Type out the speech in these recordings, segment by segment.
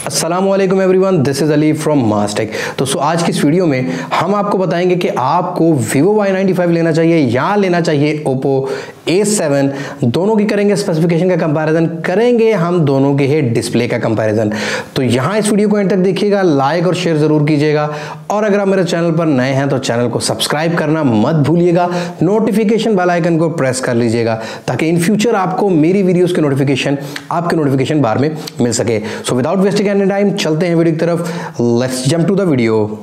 अस्सलामुअलैकुम everyone, this is Ali from Mastek. तो आज की इस वीडियो में हम आपको बताएंगे कि आपको Vivo Y95 लेना चाहिए या लेना चाहिए Oppo A7। दोनों की करेंगे स्पेसिफिकेशन का कंपैरिजन, करेंगे हम दोनों के ही डिस्प्ले का कंपैरिजन। तो यहाँ इस वीडियो को एंड तक देखिएगा, लाइक और शेयर जरूर कीजिएगा, और अगर आप मेरे चैनल पर नए हैं तो चैनल को सब्सक्राइब करना मत भूलिएगा, नोटिफिकेशन बेल आइकन को प्रेस कर लीजिएगा ताकि इन फ्यूचर आपको मेरी वीडियोस की नोटिफिकेशन आपके नोटिफिकेशन बार में मिल सके। So without wasting any time चलते हैं वीडियो की तरफ। Let's jump to the video.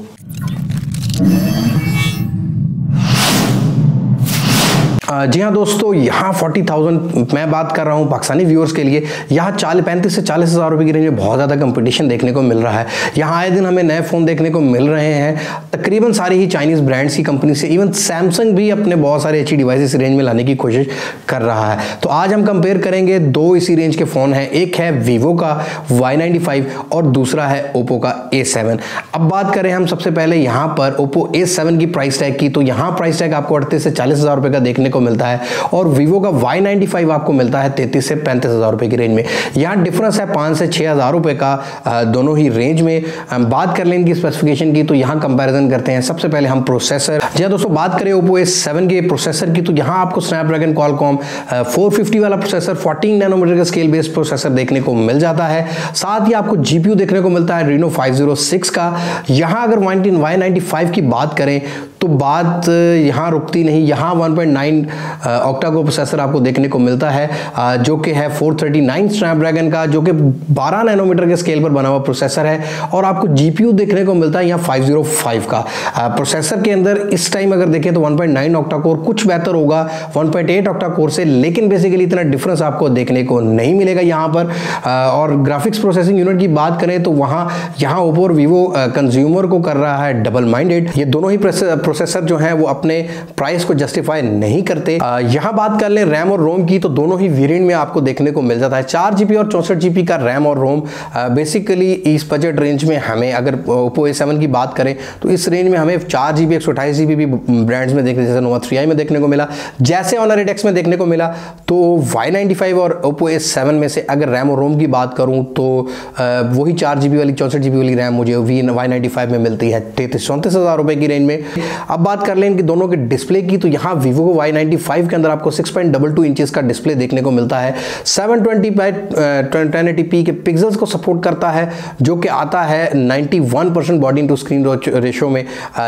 जी हाँ दोस्तों, यहाँ 40,000 मैं बात कर रहा हूँ पाकिस्तानी व्यूअर्स के लिए। यहाँ 35 से 40 हज़ार रुपये की रेंज में बहुत ज़्यादा कंपटीशन देखने को मिल रहा है। यहाँ आए दिन हमें नए फ़ोन देखने को मिल रहे हैं, तकरीबन सारी ही चाइनीज़ ब्रांड्स की कंपनी से। इवन सैमसंग भी अपने बहुत सारे अच्छी डिवाइसेस रेंज में लाने की कोशिश कर रहा है। तो आज हम कंपेयर करेंगे दो इसी रेंज के फ़ोन हैं, एक है वीवो का Y95 और दूसरा है ओप्पो का A7। अब बात करें हम सबसे पहले यहाँ पर ओप्पो A7 की प्राइस टैग की, तो यहाँ प्राइस टैग आपको 38 से 40 हज़ार रुपये का देखने को मिलता है, और Vivo का Y95 आपको मिलता है 33 से 35 हज़ार रुपए की रेंज में। यहाँ डिफरेंस है 5 से 6 हज़ार रुपए का दोनों ही रेंज में। बात कर लें इनकी स्पेसिफिकेशन की, तो यहाँ कंपैरिजन करते हैं। सबसे पहले हम प्रोसेसर, जी दोस्तों बात करें Oppo A7 के प्रोसेसर की, तो यहाँ आपको स्नैपड्रैगन क्वालकॉम 450 वाला प्रोसेसर 14 नैनोमीटर का स्केल बेस्ड प्रोसेसर देखने को मिल जाता है। साथ ही आपको जीपीयू देखने को मिलता है Reno 506 का। यहाँ अगर Y95 की बात करें तो बात यहाँ रुकती नहीं, यहाँ 1.9 ऑक्टा कोर प्रोसेसर आपको देखने को मिलता है, जो कि है 439 स्नैपड्रैगन का, जो कि 12 नैनोमीटर के स्केल पर बना हुआ प्रोसेसर है। और आपको जीपीयू देखने को मिलता है यहाँ 505 का। प्रोसेसर के अंदर इस टाइम अगर देखें तो 1.9 ऑक्टा कोर कुछ बेहतर होगा 1.8 ऑक्टा कोर से, लेकिन बेसिकली इतना डिफरेंस आपको देखने को नहीं मिलेगा यहाँ पर। और ग्राफिक्स प्रोसेसिंग यूनिट की बात करें तो यहाँ ओप्पो और वीवो कंज्यूमर को कर रहा है डबल माइंडेड। ये दोनों ही प्रोसेसर जो हैं वो अपने प्राइस को जस्टिफाई नहीं करते। यहाँ बात कर लें रैम और रोम की, तो दोनों ही वेरिएंट में आपको देखने को मिल जाता है 4GB और 64GB का रैम और रोम। बेसिकली इस बजट रेंज में हमें, अगर Oppo A7 की बात करें तो इस रेंज में हमें 4GB 128GB भी ब्रांड्स में देखने, जैसे Nova 3i में देखने को मिला, जैसे Honor 8X में देखने को मिला। तो Y95 और Oppo A7 में से अगर रैम और रोम की बात करूँ तो वही 4GB वाली 64GB वाली रैम मुझे Y95 में मिलती है 33-34 हज़ार रुपये की रेंज में। अब बात कर लें इनकी दोनों के डिस्प्ले की, तो यहाँ Vivo को Y95 के अंदर आपको 6.22 इंचेस का डिस्प्ले देखने को मिलता है। 720x1080p के पिक्सल्स को सपोर्ट करता है, जो कि आता है 91% बॉडी इंटू स्क्रीन रेशो में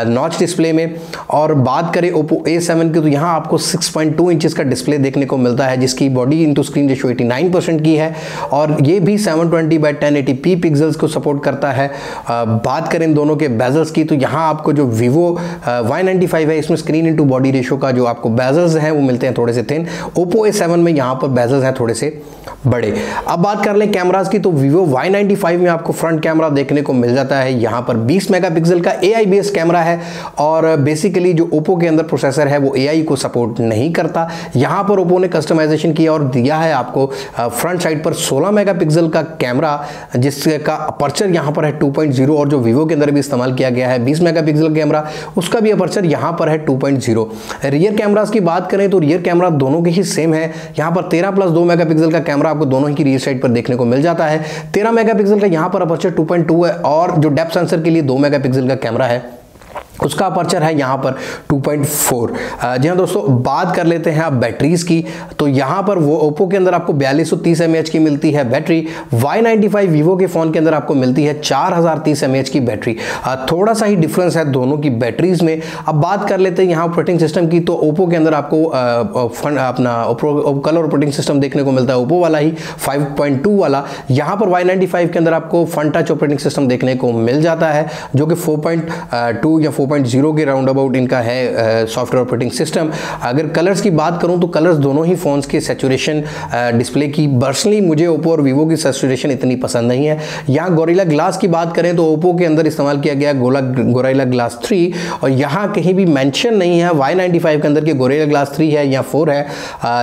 नॉच डिस्प्ले में। और बात करें Oppo A7 की, तो यहाँ आपको 6.2 इंचेस का डिस्प्ले देखने को मिलता है, जिसकी बॉडी इंटू स्क्रीन रेशो 89% की है, और ये भी 720x1080p पिक्सल्स को सपोर्ट करता है। बात करें दोनों के बेजल्स की, तो यहाँ आपको जो Vivo Y95 है इसमें स्क्रीन इंटू बॉडी रेशो का जो आपको बेजल्स हैं वो मिलते हैं थोड़े से थिन। Oppo A7 में यहाँ पर बेजल्स हैं थोड़े से बड़े। अब बात कर लें कैमरास की, तो Vivo Y95 में आपको फ्रंट कैमरा देखने को मिल जाता है, यहाँ पर 20 मेगापिक्सल का AI बेस्ड कैमरा है। और बेसिकली जो Oppo के अंदर प्रोसेसर है वो AI को सपोर्ट नहीं करता। यहाँ पर Oppo ने कस्टमाइजेशन किया और दिया है आपको फ्रंट साइड पर 16 मेगापिक्सल का कैमरा, जिसका अपर्चर यहाँ पर है 2.0, और जो Vivo के अंदर भी इस्तेमाल किया गया है 20 मेगापिक्सल कैमरा, उसका भी अपर्चर यहाँ पर है 2.0। रियर कैमरास की बात करें तो रियर कैमरा दोनों के ही सेम है। यहाँ पर 13+2 मेगापिक्सल का कैमरा आपको दोनों ही रियर साइड पर देखने को मिल जाता है। 13 मेगापिक्सल का यहाँ पर अपर्चर 2.2 है, और जो डेप्थ सेंसर के लिए 2 मेगापिक्सल का कैमरा है उसका अपर्चर है यहाँ पर 2.4। जी हाँ दोस्तों, बात कर लेते हैं आप बैटरीज की, तो यहाँ पर वो Oppo के अंदर आपको 4230 mAh की मिलती है बैटरी। Y95 Vivo के फ़ोन के अंदर आपको मिलती है 4030 mAh की बैटरी। थोड़ा सा ही डिफरेंस है दोनों की बैटरीज में। अब बात कर लेते हैं यहाँ ऑपरेटिंग सिस्टम की, तो Oppo के अंदर आपको अपना कलर ऑपरेटिंग सिस्टम देखने को मिलता है Oppo वाला ही 5.2 वाला। यहाँ पर Y95 के अंदर आपको फन टच ऑपरेटिंग सिस्टम देखने को मिल जाता है, जो कि 4.2 या 4.0 के राउंड अबाउट इनका है सॉफ्टवेयर ऑपरेटिंग सिस्टम। अगर कलर्स की बात करूं तो कलर्स दोनों ही फोन्स के सैचुरेशन डिस्प्ले की, पर्सनली मुझे Oppo और Vivo की सैचुरेशन इतनी पसंद नहीं है। यहाँ गोरिल्ला ग्लास की बात करें तो Oppo के अंदर इस्तेमाल किया गया गोरिल्ला ग्लास 3, और यहाँ कहीं भी मेंशन नहीं है Y95 के अंदर कि गोरिल्ला ग्लास 3 है या 4 है।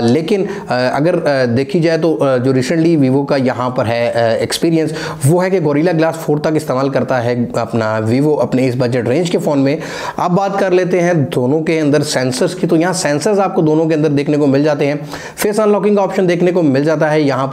लेकिन अगर देखी जाए तो जो रिसेंटली Vivo का यहाँ पर है एक्सपीरियंस, वो है कि गोरिल्ला ग्लास 4 तक इस्तेमाल करता है अपना Vivo अपने इस बजट रेंज के फ़ोन में। हैं। अब बात कर लेते हैं दोनों के अंदर सेंसर्स की, तो यहाँ सेंसर्स आपको दोनों के अंदर देखने को मिल जाते हैं। फेस अनलॉकिंग का ऑप्शन देखने को मिल जाता है यहाँ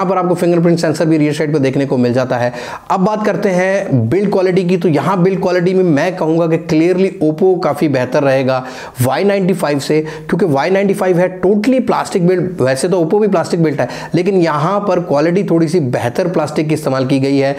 पर आपको फिंगरप्रिंट सेंसर भी रियर साइड पर देखने को मिल जाता है। अब बात करते हैं बिल्ड क्वालिटी की, तो यहाँ बिल्ड क्वालिटी में मैं कहूँगा कि क्लियरली ओप्पो काफ़ी बेहतर रहेगा Y95 से, क्योंकि Y95 है टोटली प्लास्टिक बिल्ड। वैसे तो ओप्पो भी प्लास्टिक बिल्ड है, लेकिन यहाँ पर क्वालिटी थोड़ी सी बेहतर प्लास्टिक की इस्तेमाल की गई है।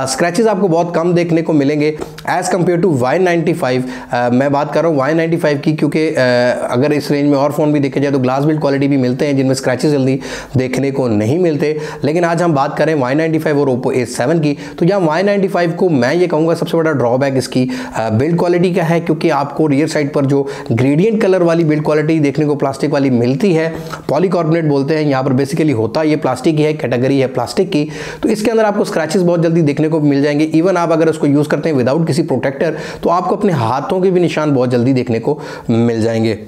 स्क्रैचेस आपको बहुत कम देखने को मिलेंगे एज कम्पेयर टू Y95। मैं बात कर रहा हूँ Y95 की, क्योंकि अगर इस रेंज में और फ़ोन भी देखे जाए तो ग्लास बिल्ड क्वालिटी भी मिलते हैं जिनमें स्क्रैचेस जल्दी देखने को नहीं मिलते। लेकिन आज हम बात करें Y95 और ओप्पो A7 की, तो यहाँ Y95 को मैं ये कहूँगा सबसे बड़ा ड्रॉबैक इसकी बिल्ड क्वालिटी का है, क्योंकि आपको रियर साइड पर जो ग्रेडियंट कलर वाली बिल्ड क्वालिटी देखने को प्लास्टिक वाली मिलती है, पॉलीकार्बोनेट बोलते हैं यहाँ पर, बेसिकली होता ये प्लास्टिक ही है, कैटेगरी है प्लास्टिक की। तो इसके अंदर आपको स्क्रैचेस बहुत जल्दी देखने को मिल जाएंगे। इवन आप अगर उसको यूज़ करते हैं विदाउट किसी प्रोटेक्टर, तो आपको अपने हाथों के भी निशान बहुत जल्दी देखने को मिल जाएंगे।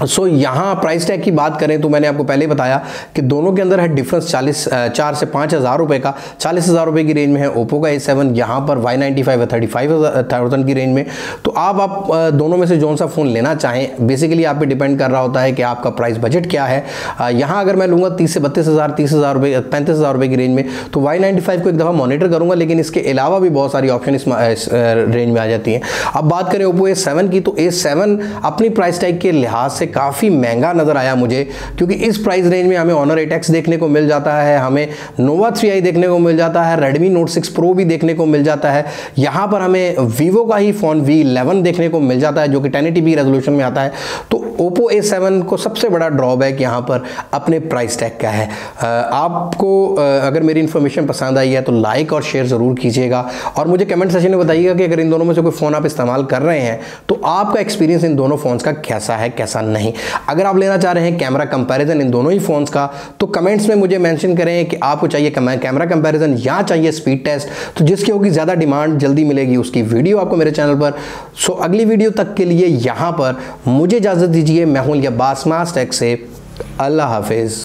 सो यहाँ प्राइस टैग की बात करें तो मैंने आपको पहले बताया कि दोनों के अंदर है डिफरेंस 4 से 5 हज़ार रुपये का। 40 हज़ार रुपये की रेंज में है ओप्पो का A7, यहाँ पर Y95 है 35,000 की रेंज में। तो आप दोनों में से जौन सा फ़ोन लेना चाहें, बेसिकली आप पे डिपेंड कर रहा होता है कि आपका प्राइस बजट क्या है। यहाँ अगर मैं लूँगा 30 से 32 हज़ार, 30 हज़ार रुपये, 35 हज़ार रुपये की रेंज में, तो Y95 को एक दफ़ा मॉनिटर करूँगा, लेकिन इसके अलावा भी बहुत सारी ऑप्शन इस रेंज में आ जाती हैं। अब बात करें ओप्पो A7 की, तो A7 अपनी प्राइस टैग के लिहाज से काफ़ी महंगा नज़र आया मुझे, क्योंकि इस प्राइस रेंज में हमें Honor 8X देखने को मिल जाता है, हमें Nova 3i देखने को मिल जाता है, Redmi Note 6 Pro भी देखने को मिल जाता है। यहाँ पर हमें Vivo का ही फ़ोन V11 देखने को मिल जाता है जो कि 1080p रेजोल्यूशन में आता है। तो ओप्पो A7 को सबसे बड़ा ड्रॉबैक यहाँ पर अपने प्राइस टैग का है। आपको अगर मेरी इन्फॉर्मेशन पसंद आई है तो लाइक और शेयर ज़रूर कीजिएगा, और मुझे कमेंट सेक्शन में बताइएगा कि अगर इन दोनों में से कोई फ़ोन आप इस्तेमाल कर रहे हैं तो आपका एक्सपीरियंस इन दोनों फ़ोन्स का कैसा है, कैसा नहीं। अगर आप लेना चाह रहे हैं कैमरा कंपैरिजन इन दोनों ही फ़ोन्स का, तो कमेंट्स में मुझे मेंशन करें कि आपको चाहिए कैमरा कंपैरिजन या चाहिए स्पीड टेस्ट। तो जिसकी होगी ज़्यादा डिमांड, जल्दी मिलेगी उसकी वीडियो आपको मेरे चैनल पर। सो अगली वीडियो तक के लिए यहाँ पर मुझे इजाज़त दीजिए। मैं हूं अब्बास मास टेक से। अल्लाह हाफिज़।